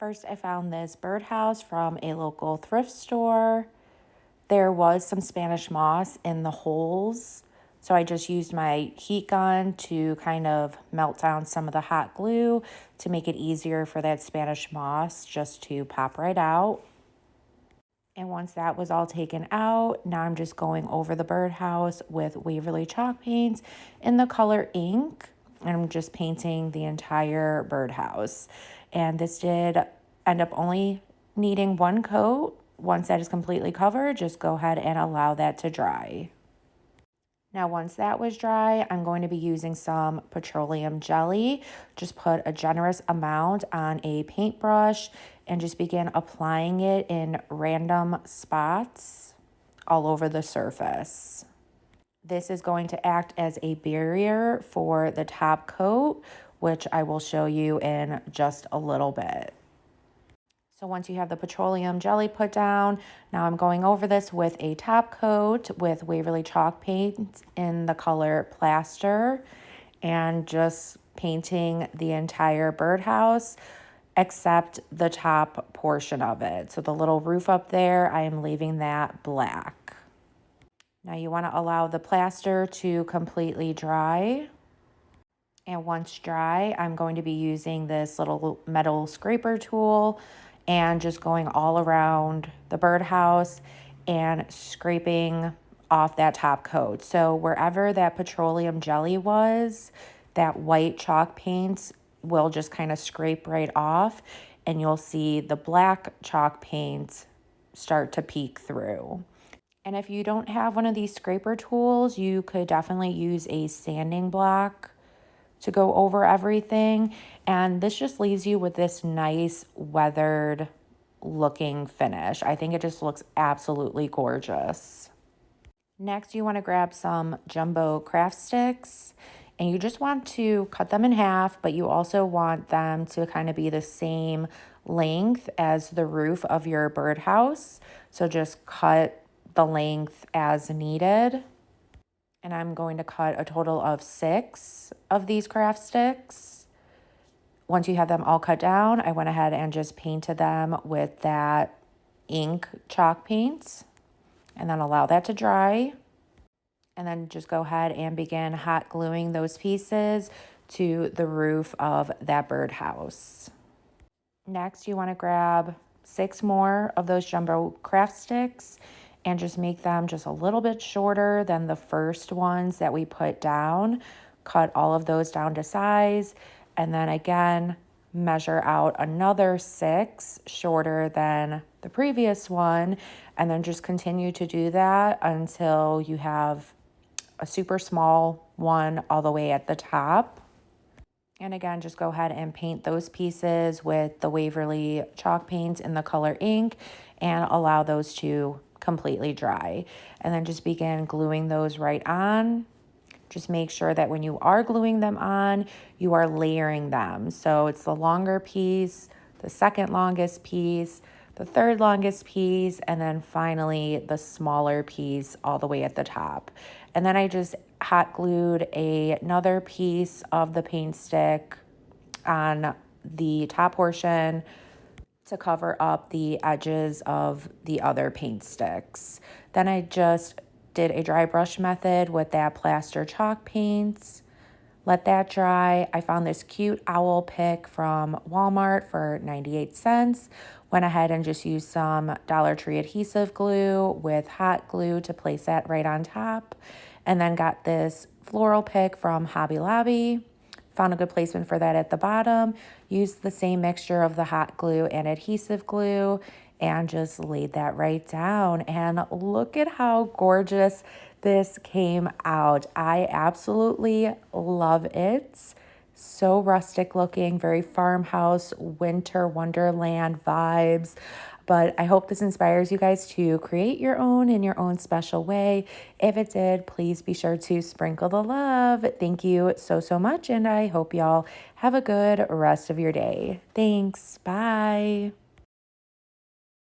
First, I found this birdhouse from a local thrift store. There was some Spanish moss in the holes, so I just used my heat gun to kind of melt down some of the hot glue to make it easier for that Spanish moss just to pop right out. And once that was all taken out, now I'm just going over the birdhouse with Waverly chalk paints in the color ink. And I'm just painting the entire birdhouse. And this did end up only needing one coat. Once that is completely covered, just go ahead and allow that to dry. Now, once that was dry, I'm going to be using some petroleum jelly. Just put a generous amount on a paintbrush and just begin applying it in random spots all over the surface. This is going to act as a barrier for the top coat, which I will show you in just a little bit. So once you have the petroleum jelly put down, now I'm going over this with a top coat with Waverly chalk paint in the color plaster and just painting the entire birdhouse except the top portion of it. So the little roof up there, I am leaving that black. Now you want to allow the plaster to completely dry. And once dry, I'm going to be using this little metal scraper tool and just going all around the birdhouse and scraping off that top coat. So wherever that petroleum jelly was, that white chalk paint will just kind of scrape right off, and you'll see the black chalk paint start to peek through. And if you don't have one of these scraper tools, you could definitely use a sanding block to go over everything. And this just leaves you with this nice weathered looking finish. I think it just looks absolutely gorgeous. Next, you want to grab some jumbo craft sticks and you just want to cut them in half, but you also want them to kind of be the same length as the roof of your birdhouse. So just cut the length as needed. And I'm going to cut a total of 6 of these craft sticks. Once you have them all cut down, I went ahead and just painted them with that ink chalk paint and then allow that to dry. And then just go ahead and begin hot gluing those pieces to the roof of that birdhouse. Next, you want to grab 6 more of those jumbo craft sticks and just make them just a little bit shorter than the first ones that we put down. Cut all of those down to size, and then again, measure out another 6 shorter than the previous one, and then just continue to do that until you have a super small one all the way at the top. And again, just go ahead and paint those pieces with the Waverly chalk paint in the color ink and allow those to completely dry. And then just begin gluing those right on. Just make sure that when you are gluing them on, you are layering them. So it's the longer piece, the second longest piece, the third longest piece, and then finally the smaller piece all the way at the top. And then I just hot glued another piece of the paint stick on the top portion to cover up the edges of the other paint sticks. Then I just did a dry brush method with that plaster chalk paint. Let that dry. I found this cute owl pick from Walmart for 98 cents. Went ahead and just used some Dollar Tree adhesive glue with hot glue to place that right on top. And then got this floral pick from Hobby Lobby. Found a good placement for that at the bottom. Used the same mixture of the hot glue and adhesive glue and just laid that right down. And look at how gorgeous this came out. I absolutely love it. So rustic looking, very farmhouse, winter wonderland vibes. But I hope this inspires you guys to create your own in your own special way. If it did, please be sure to sprinkle the love. Thank you so, so much. And I hope y'all have a good rest of your day. Thanks. Bye.